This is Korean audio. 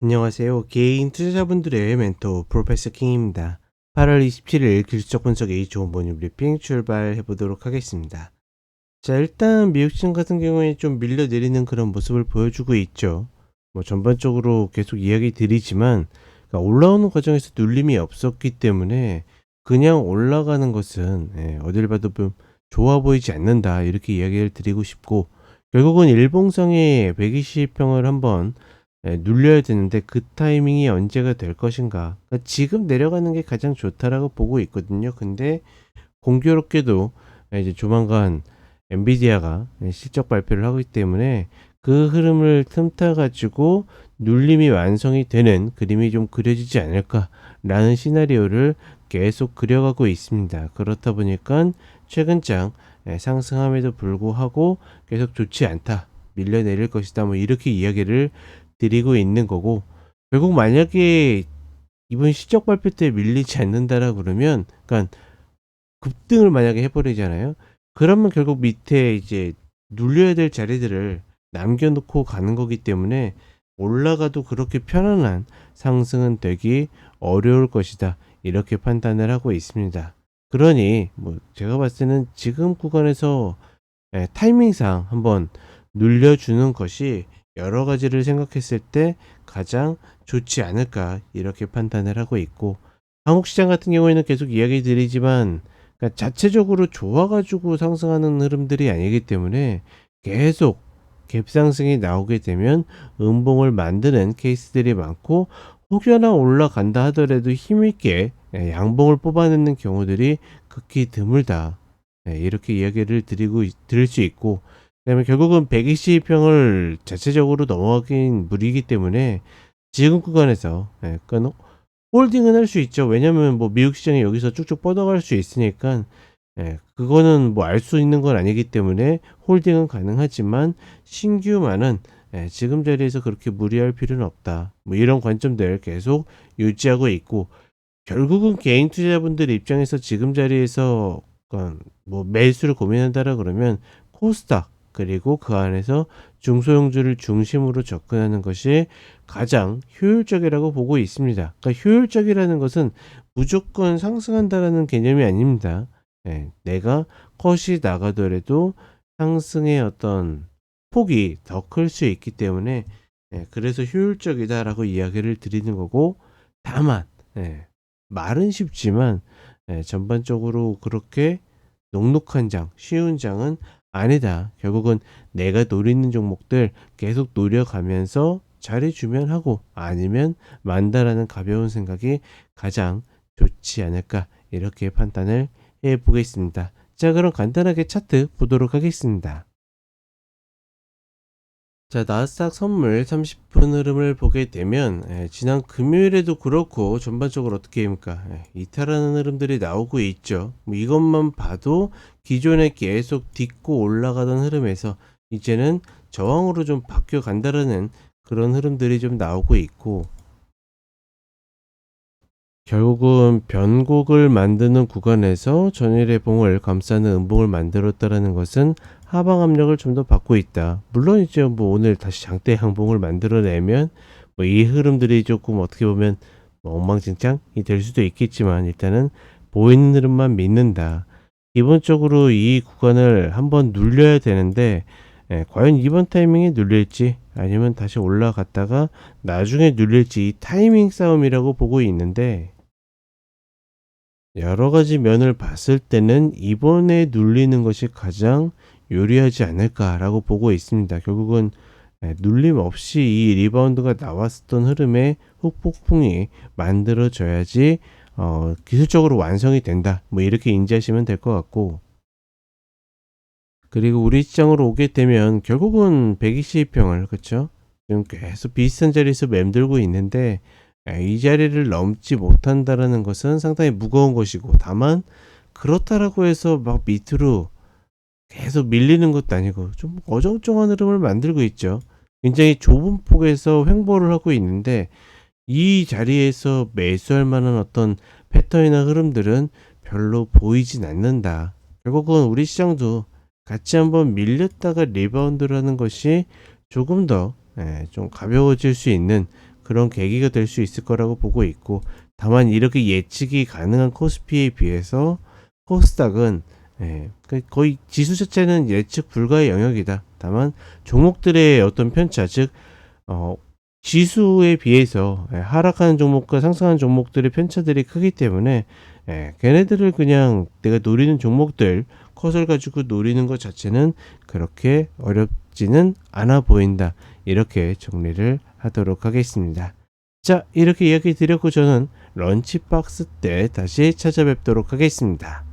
안녕하세요. 개인 투자자분들의 멘토 프로페서 킹입니다. 8월 27일 기술적 분석의 좋은 모닝 브리핑 출발해 보도록 하겠습니다. 자, 일단 미국 시장 같은 경우에 좀 밀려 내리는 그런 모습을 보여주고 있죠. 전반적으로 계속 이야기 드리지만 그러니까 올라오는 과정에서 눌림이 없었기 때문에 그냥 올라가는 것은 어딜 봐도 좀 좋아 보이지 않는다, 이렇게 이야기를 드리고 싶고, 결국은 일봉상의 120평을 한번 눌려야 되는데 그 타이밍이 언제가 될 것인가. 그러니까 지금 내려가는 게 가장 좋다라고 보고 있거든요. 근데 공교롭게도 이제 조만간 엔비디아가 실적 발표를 하기 때문에 그 흐름을 틈타 가지고 눌림이 완성이 되는 그림이 좀 그려지지 않을까라는 시나리오를 계속 그려가고 있습니다. 그렇다 보니까 최근장 상승함에도 불구하고 계속 좋지 않다, 밀려내릴 것이다, 뭐 이렇게 이야기를 드리고 있는 거고, 결국 만약에 이번 실적 발표 때 밀리지 않는다라 그러면, 그러니까 급등을 만약에 해버리잖아요. 그러면 결국 밑에 이제 눌려야 될 자리들을 남겨놓고 가는 거기 때문에 올라가도 그렇게 편안한 상승은 되기 어려울 것이다, 이렇게 판단을 하고 있습니다. 그러니 제가 봤을 때는 지금 구간에서 타이밍상 한번 눌려주는 것이 여러 가지를 생각했을 때 가장 좋지 않을까, 이렇게 판단을 하고 있고, 한국 시장 같은 경우에는 계속 이야기 드리지만 그러니까 자체적으로 좋아가지고 상승하는 흐름들이 아니기 때문에 계속 갭상승이 나오게 되면 음봉을 만드는 케이스들이 많고, 혹여나 올라간다 하더라도 힘있게 양봉을 뽑아내는 경우들이 극히 드물다, 이렇게 이야기를 드릴 수 있고, 그다음에 결국은 120평을 자체적으로 넘어가긴 무리이기 때문에 지금 구간에서 홀딩은 할 수 있죠. 왜냐면 미국 시장이 여기서 쭉쭉 뻗어갈 수 있으니까, 그거는 알 수 있는 건 아니기 때문에 홀딩은 가능하지만 신규만은 지금 자리에서 그렇게 무리할 필요는 없다, 이런 관점들 계속 유지하고 있고, 결국은 개인 투자자분들 입장에서 지금 자리에서 매수를 고민한다라 그러면 코스닥 그리고 그 안에서 중소형주를 중심으로 접근하는 것이 가장 효율적이라고 보고 있습니다. 그러니까 효율적이라는 것은 무조건 상승한다라는 개념이 아닙니다. 내가 컷이 나가더라도 상승의 어떤 폭이 더 클 수 있기 때문에 그래서 효율적이다라고 이야기를 드리는 거고, 다만 말은 쉽지만 전반적으로 그렇게 녹록한 장, 쉬운 장은 아니다. 결국은 내가 노리는 종목들 계속 노려가면서 잘해주면 하고, 아니면 만다라는 가벼운 생각이 가장 좋지 않을까, 이렇게 판단을 해보겠습니다. 자, 그럼 간단하게 차트 보도록 하겠습니다. 자, 나스닥 선물 30분 흐름을 보게 되면 지난 금요일에도 그렇고 전반적으로 어떻게 됩니까? 이탈하는 흐름들이 나오고 있죠. 이것만 봐도 기존에 계속 딛고 올라가던 흐름에서 이제는 저항으로 좀 바뀌어 간다라는 그런 흐름들이 좀 나오고 있고, 결국은 변곡을 만드는 구간에서 전일의 봉을 감싸는 음봉을 만들었다라는 것은 하방 압력을 좀 더 받고 있다. 물론 이제 오늘 다시 장대 양봉을 만들어내면 이 흐름들이 조금 어떻게 보면 엉망진창이 될 수도 있겠지만, 일단은 보이는 흐름만 믿는다. 기본적으로 이 구간을 한번 눌려야 되는데 과연 이번 타이밍에 눌릴지 아니면 다시 올라갔다가 나중에 눌릴지, 이 타이밍 싸움이라고 보고 있는데, 여러 가지 면을 봤을 때는 이번에 눌리는 것이 가장 유리하지 않을까라고 보고 있습니다. 결국은 눌림 없이 이 리바운드가 나왔었던 흐름의 훅폭풍이 만들어져야지 기술적으로 완성이 된다, 이렇게 인지하시면 될 것 같고, 그리고 우리 시장으로 오게 되면 결국은 120평을, 그쵸? 지금 계속 비슷한 자리에서 맴돌고 있는데 이 자리를 넘지 못한다라는 것은 상당히 무거운 것이고, 다만 그렇다라고 해서 막 밑으로 계속 밀리는 것도 아니고 좀 어정쩡한 흐름을 만들고 있죠. 굉장히 좁은 폭에서 횡보를 하고 있는데 이 자리에서 매수할 만한 어떤 패턴이나 흐름들은 별로 보이진 않는다. 결국은 우리 시장도 같이 한번 밀렸다가 리바운드라는 것이 조금 더 좀 가벼워질 수 있는 그런 계기가 될 수 있을 거라고 보고 있고, 다만 이렇게 예측이 가능한 코스피에 비해서 코스닥은 거의 지수 자체는 예측 불가의 영역이다. 다만 종목들의 어떤 편차, 즉 지수에 비해서 하락하는 종목과 상승하는 종목들의 편차들이 크기 때문에 걔네들을 그냥 내가 노리는 종목들 컷을 가지고 노리는 것 자체는 그렇게 어렵지는 않아 보인다. 이렇게 정리를 하도록 하겠습니다. 자, 이렇게 이야기 드렸고 저는 런치박스 때 다시 찾아뵙도록 하겠습니다.